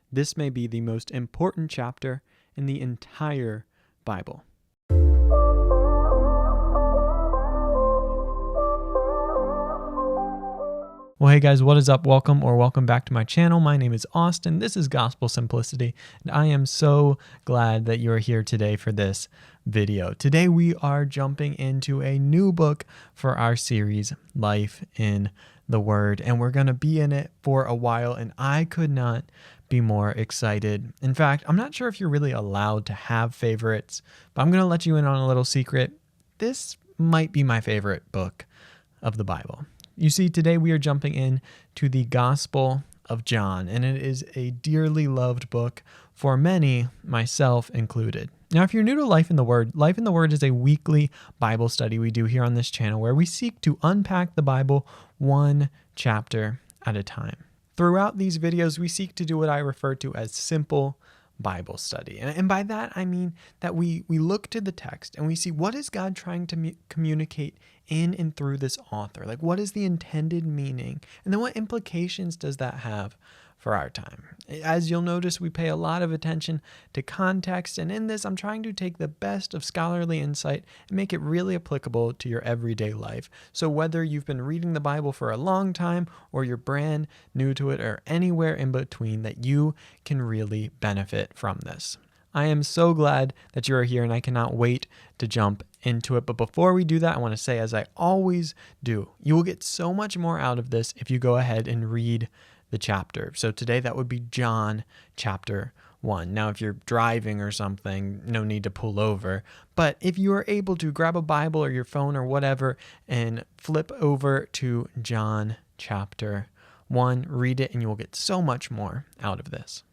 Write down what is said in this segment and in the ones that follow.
This may be the most important chapter in the entire Bible. Well, hey guys, what is up? Welcome back to my channel. My name is Austin. This is Gospel Simplicity, and I am so glad that you're here today for this video. Today we are jumping into a new book for our series, Life in the Word, and we're going to be in it for a while, and I could not be more excited. In fact, I'm not sure if you're really allowed to have favorites, but I'm going to let you in on a little secret. This might be my favorite book of the Bible. You see, today we are jumping in to the Gospel of John, and it is a dearly loved book for many, myself included. Now, if you're new to Life in the Word is a weekly Bible study we do here on this channel where we seek to unpack the Bible one chapter at a time. Throughout these videos, we seek to do what I refer to as simple Bible study. And by that, I mean that we look to the text and we see what is God trying to communicate in and through this author? Like, what is the intended meaning? And then what implications does that have for our time? As you'll notice, we pay a lot of attention to context. And in this, I'm trying to take the best of scholarly insight and make it really applicable to your everyday life. So whether you've been reading the Bible for a long time or you're brand new to it or anywhere in between, that you can really benefit from this. I am so glad that you're here and I cannot wait to jump into it. But before we do that, I want to say, as I always do, you will get so much more out of this if you go ahead and read the chapter. So today that would be John chapter 1. Now, if you're driving or something, no need to pull over. But if you are able to grab a Bible or your phone or whatever and flip over to John chapter 1, read it, and you will get so much more out of this.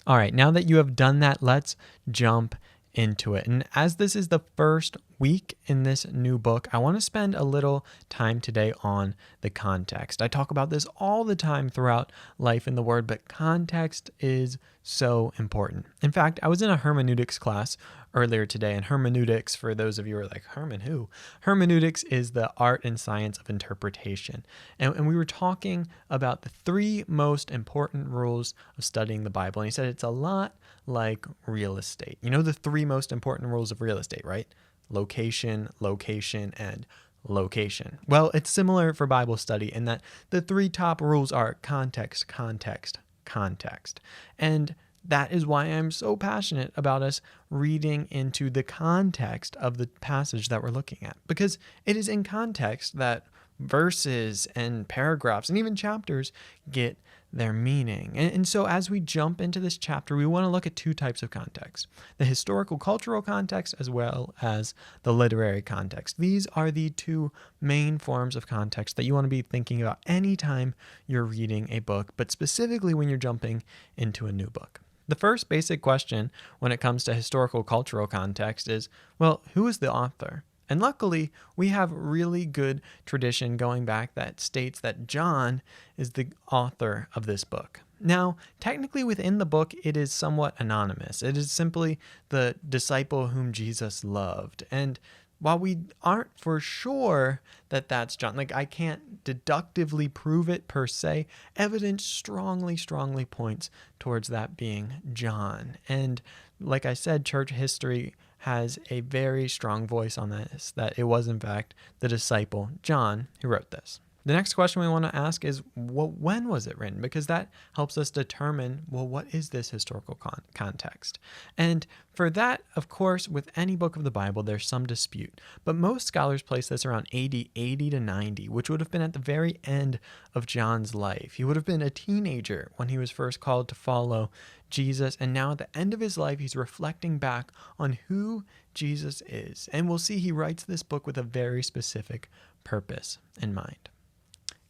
All right, now that you have done that, let's jump into it. And as this is the first week in this new book, I want to spend a little time today on the context. I talk about this all the time throughout Life in the Word, but context is so important. In fact, I was in a hermeneutics class earlier today, and hermeneutics, for those of you who are like, who? Hermeneutics is the art and science of interpretation. And we were talking about the three most important rules of studying the Bible. And he said it's a lot like real estate. You know the three most important rules of real estate, right? Location, location, and location. Well, it's similar for Bible study in that the three top rules are context, context, context. And that is why I'm so passionate about us reading into the context of the passage that we're looking at, because it is in context that verses and paragraphs and even chapters get their meaning. And so as we jump into this chapter, we want to look at two types of context: the historical cultural context as well as the literary context. These are the two main forms of context that you want to be thinking about anytime you're reading a book, but specifically when you're jumping into a new book. The first basic question when it comes to historical cultural context is, well, who is the author? And luckily, we have really good tradition going back that states that John is the author of this book. Now, technically within the book, it is somewhat anonymous. It is simply the disciple whom Jesus loved. And while we aren't for sure that that's John, like I can't deductively prove it per se, evidence strongly points towards that being John. And like I said, church history has a very strong voice on this, that it was in fact the disciple John who wrote this. The next question we want to ask is, well, when was it written? Because that helps us determine, well, what is this historical context? And for that, of course, with any book of the Bible, there's some dispute. But most scholars place this around AD 80 to 90, which would have been at the very end of John's life. He would have been a teenager when he was first called to follow Jesus. And now at the end of his life, he's reflecting back on who Jesus is. And we'll see he writes this book with a very specific purpose in mind.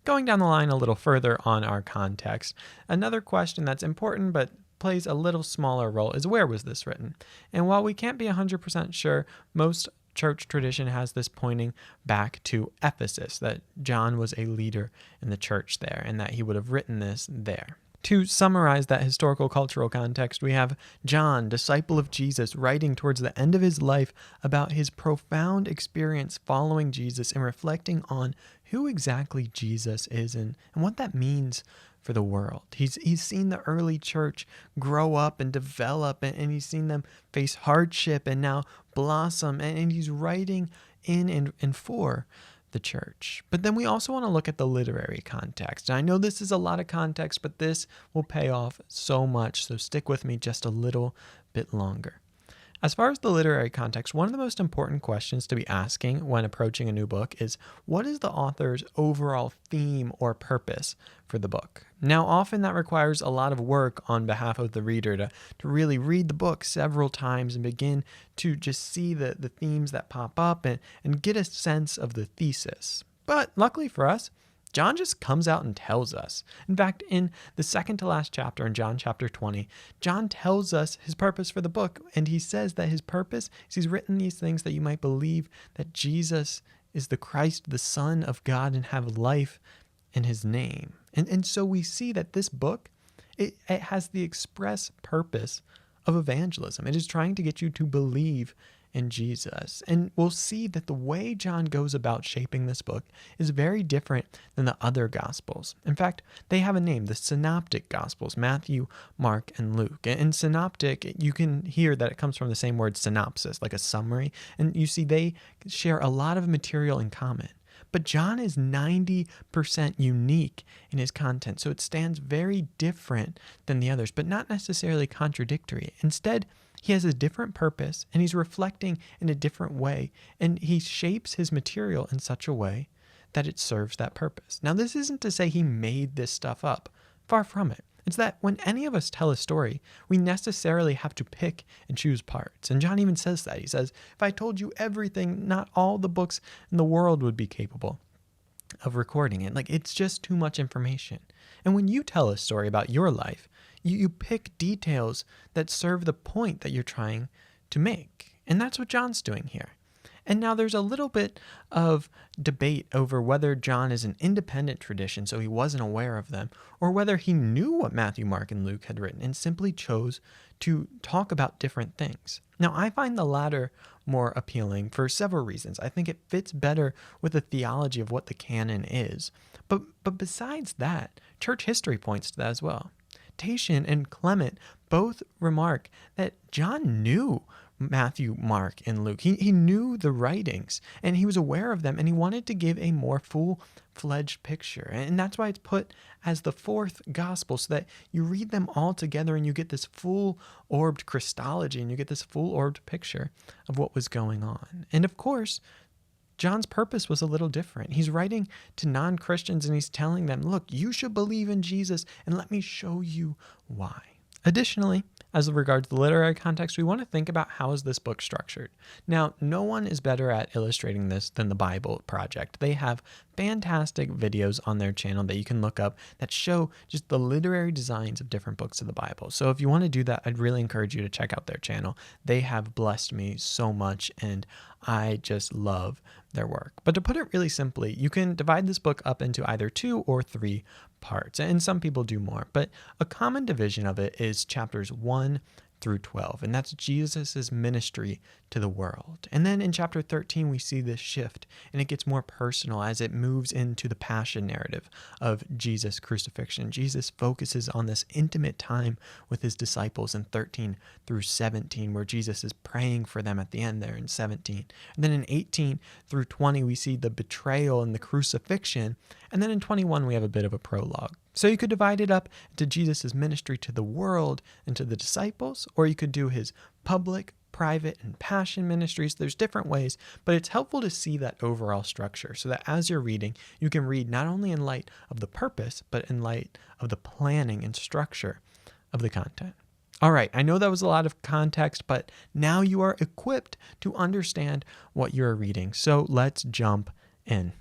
Going down the line a little further on our context, another question that's important but plays a little smaller role is, where was this written? And while we can't be 100% sure, most church tradition has this pointing back to Ephesus, that John was a leader in the church there and that he would have written this there. To summarize that historical cultural context, we have John, disciple of Jesus, writing towards the end of his life about his profound experience following Jesus and reflecting on who exactly Jesus is and what that means for the world. He's seen the early church grow up and develop, and he's seen them face hardship and now blossom, and he's writing in and for the church. But then we also want to look at the literary context. And I know this is a lot of context, but this will pay off so much, so stick with me just a little bit longer. As far as the literary context, one of the most important questions to be asking when approaching a new book is, what is the author's overall theme or purpose for the book? Now, often that requires a lot of work on behalf of the reader to really read the book several times and begin to just see the themes that pop up and get a sense of the thesis. But luckily for us, John just comes out and tells us. In fact, in the second to last chapter in John chapter 20, John tells us his purpose for the book. And he says that his purpose is he's written these things that you might believe that Jesus is the Christ, the Son of God, and have life in his name. And so we see that this book, it has the express purpose of evangelism. It is trying to get you to believe in Jesus. And we'll see that the way John goes about shaping this book is very different than the other Gospels. In fact, they have a name, the Synoptic Gospels, Matthew, Mark, and Luke. And synoptic, you can hear that it comes from the same word synopsis, like a summary. And you see they share a lot of material in common. But John is 90% unique in his content, so it stands very different than the others, but not necessarily contradictory. Instead, he has a different purpose, and he's reflecting in a different way, and he shapes his material in such a way that it serves that purpose. Now, this isn't to say he made this stuff up. Far from it. It's that when any of us tell a story, we necessarily have to pick and choose parts. And John even says that. He says, if I told you everything, not all the books in the world would be capable of recording it. Like, it's just too much information. And when you tell a story about your life, you pick details that serve the point that you're trying to make. And that's what John's doing here. And now there's a little bit of debate over whether John is an independent tradition, so he wasn't aware of them, or whether he knew what Matthew, Mark, and Luke had written and simply chose to talk about different things. Now, I find the latter more appealing for several reasons. I think it fits better with the theology of what the canon is. But besides that, church history points to that as well. Tatian and Clement both remark that John knew Matthew, Mark, and Luke. He knew the writings, and he was aware of them, and he wanted to give a more full-fledged picture. And that's why it's put as the fourth gospel, so that you read them all together and you get this full-orbed Christology, and you get this full-orbed picture of what was going on. And of course, John's purpose was a little different. He's writing to non-Christians, and he's telling them, look, you should believe in Jesus, and let me show you why. Additionally, as regards the literary context, we want to think about how is this book structured. Now, no one is better at illustrating this than the Bible Project. They have fantastic videos on their channel that you can look up that show just the literary designs of different books of the Bible. So if you want to do that, I'd really encourage you to check out their channel. They have blessed me so much, and I just love their work. But to put it really simply, you can divide this book up into either 2 or 3 parts, and some people do more, but a common division of it is chapters 1 through 12, and that's Jesus's ministry to the world. And then in chapter 13, we see this shift, and it gets more personal as it moves into the passion narrative of Jesus' crucifixion. Jesus focuses on this intimate time with his disciples in 13 through 17, where Jesus is praying for them at the end there in 17. And then in 18 through 20, we see the betrayal and the crucifixion. And then in 21, we have a bit of a prologue. So you could divide it up into Jesus' ministry to the world and to the disciples, or you could do his public, private, and passion ministries. There's different ways, but it's helpful to see that overall structure so that as you're reading, you can read not only in light of the purpose, but in light of the planning and structure of the content. All right, I know that was a lot of context, but now you are equipped to understand what you're reading. So let's jump in.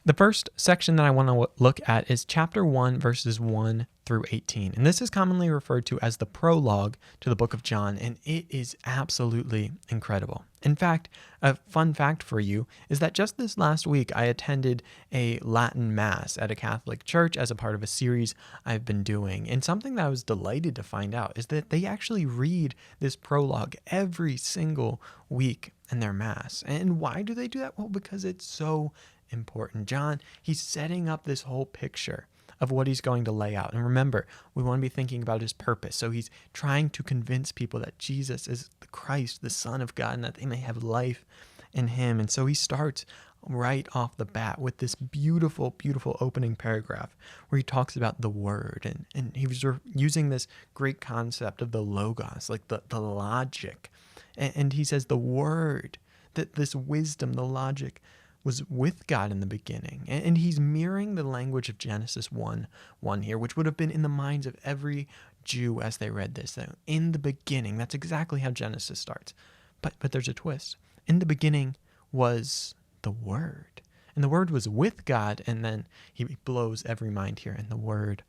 The first section that I want to look at is chapter 1, verses 1 through 18. And this is commonly referred to as the prologue to the book of John, and it is absolutely incredible. In fact, a fun fact for you is that just this last week, I attended a Latin Mass at a Catholic church as a part of a series I've been doing. And something that I was delighted to find out is that they actually read this prologue every single week in their Mass. And why do they do that? Well, because it's so important. John, he's setting up this whole picture of what he's going to lay out. And remember, we want to be thinking about his purpose. So he's trying to convince people that Jesus is the Christ, the Son of God, and that they may have life in him. And so he starts right off the bat with this beautiful, beautiful opening paragraph where he talks about the Word. And he was using this great concept of the logos, like the logic. And he says the Word, that this wisdom, the logic, was with God in the beginning. And he's mirroring the language of Genesis 1:1 here, which would have been in the minds of every Jew as they read this. So in the beginning, that's exactly how Genesis starts. But there's a twist. In the beginning was the Word. And the Word was with God, and then he blows every mind here, and the Word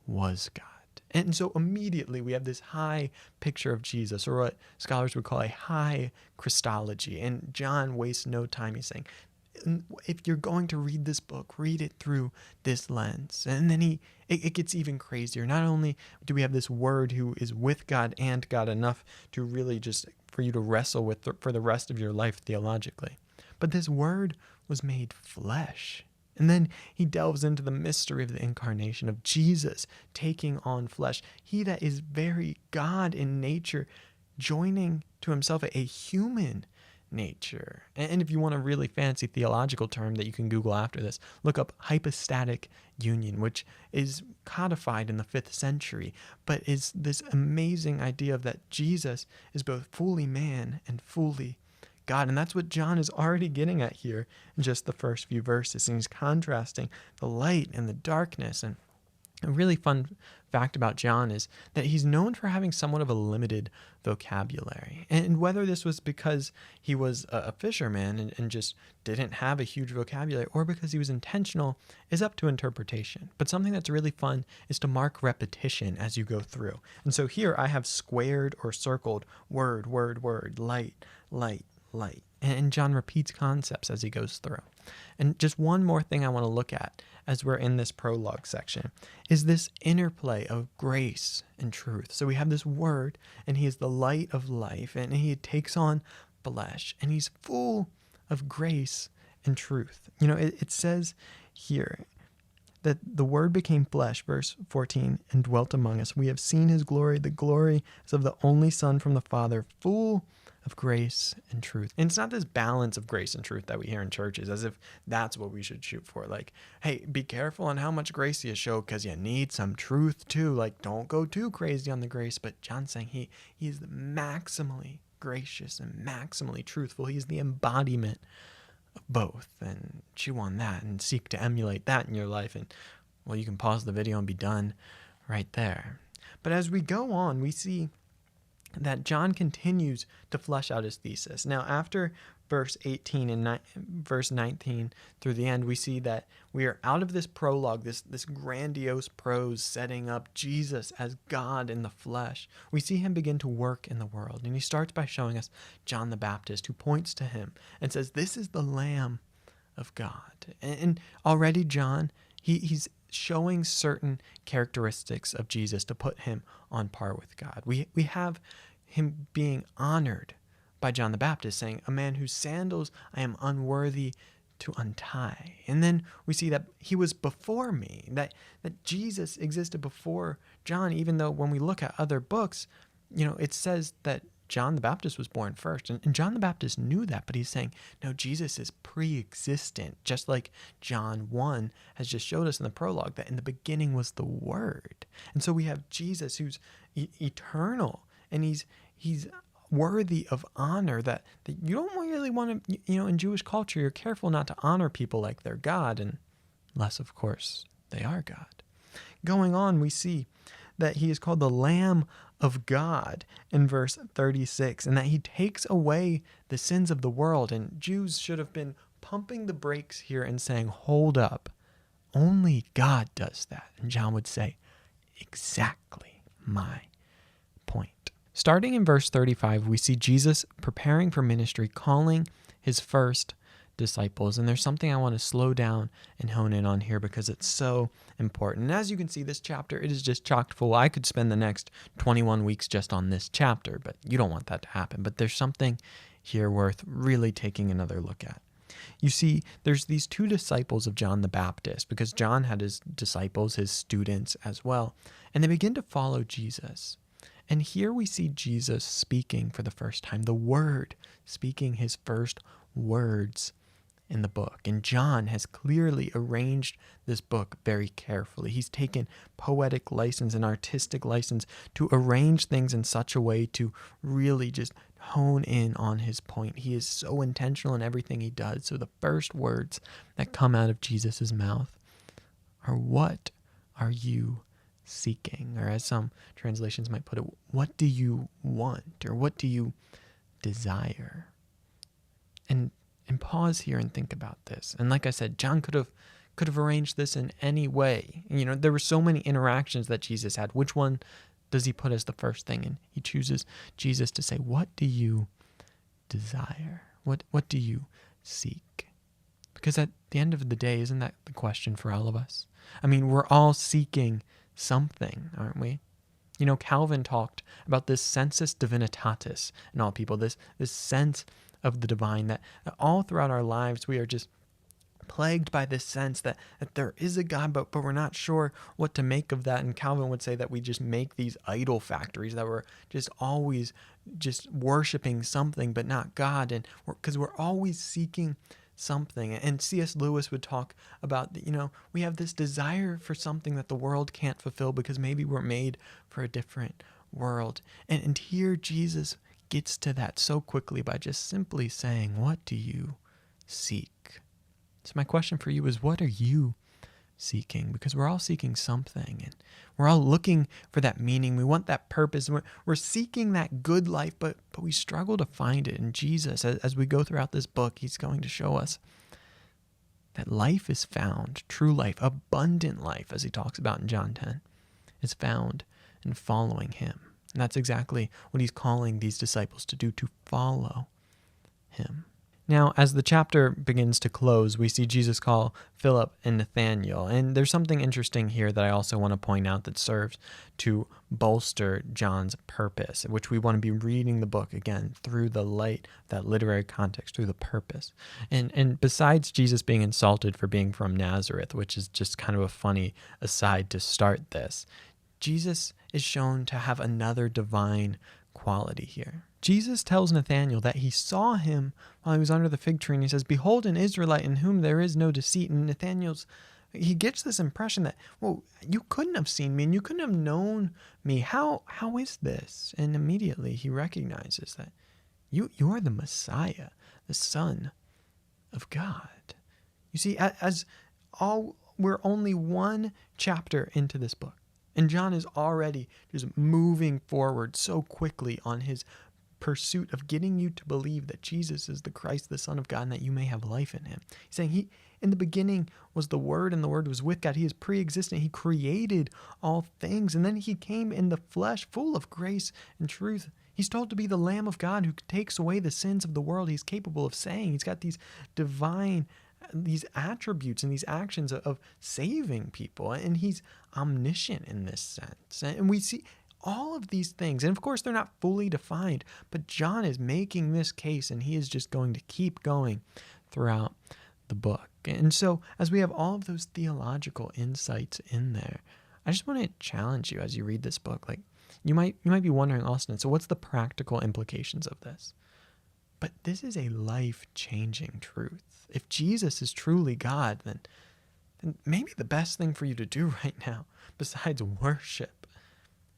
was God. And so immediately we have this high picture of Jesus, or what scholars would call a high Christology. And John wastes no time. He's saying, if you're going to read this book, read it through this lens. And then it gets even crazier. Not only do we have this Word who is with God and God enough to really just for you to wrestle with for the rest of your life theologically, but this Word was made flesh. And then he delves into the mystery of the incarnation of Jesus taking on flesh. He that is very God in nature, joining to himself a human nature. And if you want a really fancy theological term that you can Google after this, look up hypostatic union, which is codified in the 5th century, but is this amazing idea of that Jesus is both fully man and fully God. And that's what John is already getting at here in just the first few verses. And he's contrasting the light and the darkness. And a really fun fact about John is that he's known for having somewhat of a limited vocabulary. And whether this was because he was a fisherman and just didn't have a huge vocabulary, or because he was intentional, is up to interpretation. But something that's really fun is to mark repetition as you go through. And so here I have squared or circled word, word, word, light, light, light. And John repeats concepts as he goes through. And just one more thing I want to look at as we're in this prologue section is this interplay of grace and truth. So we have this Word, and he is the light of life, and he takes on flesh, and he's full of grace and truth. You know, it says here that the Word became flesh, verse 14, and dwelt among us. We have seen his glory. The glory is of the only Son from the Father, full of grace and truth. And it's not this balance of grace and truth that we hear in churches, as if that's what we should shoot for. Like, hey, be careful on how much grace you show, because you need some truth too. Like, don't go too crazy on the grace. But John's saying he is maximally gracious and maximally truthful. He's the embodiment of both. And chew on that and seek to emulate that in your life. And, well, you can pause the video and be done right there. But as we go on, we see that John continues to flesh out his thesis. Now, after verse 18 and verse 19 through the end, we see that we are out of this prologue, this grandiose prose setting up Jesus as God in the flesh. We see him begin to work in the world. And he starts by showing us John the Baptist, who points to him and says, this is the Lamb of God. And already John, he's showing certain characteristics of Jesus to put him on par with God. We have him being honored by John the Baptist, saying, a man whose sandals I am unworthy to untie. And then we see that he was before me, that Jesus existed before John, even though when we look at other books, you know, it says that John the Baptist was born first. And John the Baptist knew that, but he's saying, no, Jesus is pre-existent, just like John 1 has just showed us in the prologue, that in the beginning was the Word. And so we have Jesus who's eternal, and he's worthy of honor that you don't really want to, you know, in Jewish culture, you're careful not to honor people like they're God, unless, of course, they are God. Going on, we see that he is called the Lamb of God in verse 36, and that he takes away the sins of the world. And Jews should have been pumping the brakes here and saying, hold up, only God does that. And John would say, exactly my point. Starting in verse 35, we see Jesus preparing for ministry, calling his first disciples. And there's something I want to slow down and hone in on here because it's so important. And as you can see, this chapter, it is just chock full. I could spend the next 21 weeks just on this chapter, but you don't want that to happen. But there's something here worth really taking another look at. You see, there's these two disciples of John the Baptist, because John had his disciples, his students as well, and they begin to follow Jesus. And here we see Jesus speaking for the first time, the Word, speaking his first words in the book. And John has clearly arranged this book very carefully. He's taken poetic license and artistic license to arrange things in such a way to really just hone in on his point. He is so intentional in everything he does. So the first words that come out of Jesus' mouth are, "What are you seeking?" Or as some translations might put it, "What do you want?" Or "What do you desire?" And pause here and think about this. And like I said, John could have arranged this in any way. There were so many interactions that Jesus had. Which one does he put as the first thing? And he chooses Jesus to say, "What do you desire? What do you seek?" Because at the end of the day, isn't that the question for all of us? I mean, we're all seeking something, aren't we? Calvin talked about this sensus divinitatis in all people, this sense of the divine, that all throughout our lives we are just plagued by this sense that there is a God, but we're not sure what to make of that. And Calvin would say that we just make these idol factories, that we're just always just worshiping something but not God, and because we're always seeking something. And C.S. Lewis would talk about, we have this desire for something that the world can't fulfill because maybe we're made for a different world. And here Jesus gets to that so quickly by just simply saying, "What do you seek?" So my question for you is, what are you seeking? Because we're all seeking something, and we're all looking for that meaning. We want that purpose. We're seeking that good life, but we struggle to find it. And Jesus, as we go throughout this book, he's going to show us that life is found, true life, abundant life, as he talks about in John 10, is found in following him. And that's exactly what he's calling these disciples to do, to follow him. Now, as the chapter begins to close, we see Jesus call Philip and Nathanael. And there's something interesting here that I also want to point out that serves to bolster John's purpose, which we want to be reading the book again through the light, that literary context, through the purpose. And besides Jesus being insulted for being from Nazareth, which is just kind of a funny aside to start this, Jesus is shown to have another divine quality here. Jesus tells Nathanael that he saw him while he was under the fig tree, and he says, "Behold, an Israelite in whom there is no deceit." And he gets this impression that, well, you couldn't have seen me and you couldn't have known me. How is this? And immediately he recognizes that you are the Messiah, the Son of God. You see, we're only one chapter into this book, and John is already just moving forward so quickly on his pursuit of getting you to believe that Jesus is the Christ, the Son of God, and that you may have life in him. He's saying in the beginning was the Word, and the Word was with God. He is pre-existent. He created all things, and then he came in the flesh, full of grace and truth. He's told to be the Lamb of God who takes away the sins of the world. He's capable of saying. He's got these attributes and these actions of saving people, and he's omniscient in this sense. And we see all of these things, and of course they're not fully defined, but John is making this case, and he is just going to keep going throughout the book. And so as we have all of those theological insights in there, I just want to challenge you as you read this book. Like, you might be wondering, Austin, so what's the practical implications of this? But this is a life-changing truth. If Jesus is truly God, then maybe the best thing for you to do right now, besides worship,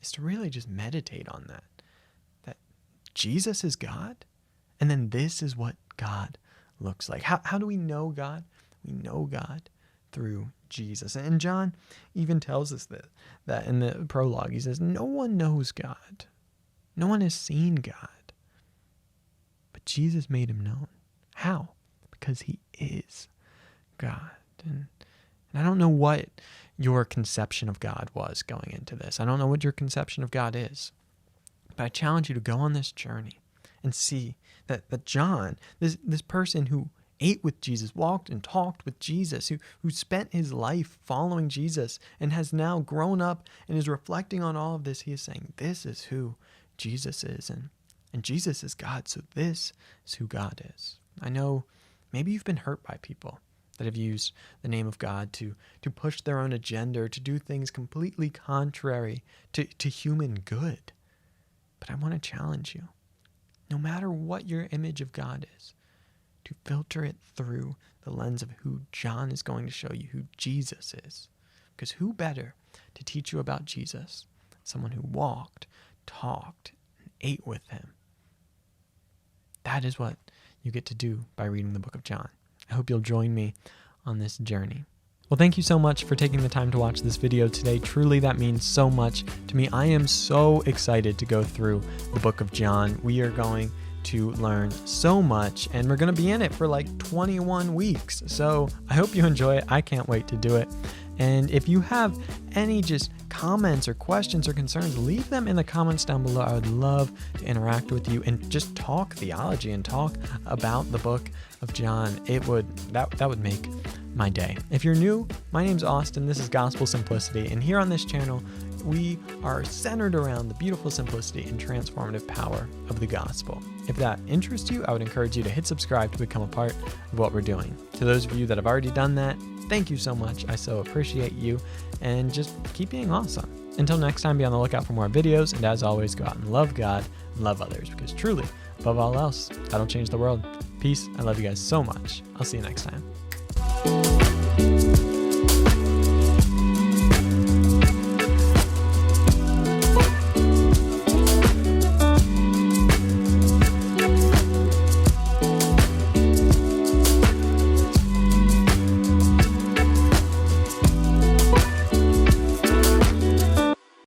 is to really just meditate on that Jesus is God, and then this is what God looks like. How do we know God? We know God through Jesus. And John even tells us that in the prologue. He says, no one knows God. No one has seen God. But Jesus made him known. How? Because he is God. And I don't know what your conception of God was going into this. I don't know what your conception of God is. But But I challenge you to go on this journey and see that John, this person who ate with Jesus, walked and talked with Jesus, who spent his life following Jesus and has now grown up and is reflecting on all of this, he is saying, this is who Jesus is. And Jesus is God, so this is who God is. I know maybe you've been hurt by people that have used the name of God to push their own agenda or to do things completely contrary to human good. But I want to challenge you, no matter what your image of God is, to filter it through the lens of who John is going to show you, who Jesus is. Because who better to teach you about Jesus? Someone who walked, talked, and ate with him. That is what you get to do by reading the book of John. I hope you'll join me on this journey. Well, thank you so much for taking the time to watch this video today. Truly, that means so much to me. I am so excited to go through the book of John. We are going to learn so much, and we're going to be in it for like 21 weeks. So I hope you enjoy it. I can't wait to do it. And if you have any just comments or questions or concerns, leave them in the comments down below. I would love to interact with you and just talk theology and talk about the book of John. That would make my day. If you're new, my name's Austin. This is Gospel Simplicity, and here on this channel, we are centered around the beautiful simplicity and transformative power of the gospel. If that interests you, I would encourage you to hit subscribe to become a part of what we're doing. To those of you that have already done that, thank you so much. I so appreciate you, and just keep being awesome. Until next time, be on the lookout for more videos, and as always, go out and love God and love others, because truly, above all else, that'll change the world. Peace. I love you guys so much. I'll see you next time.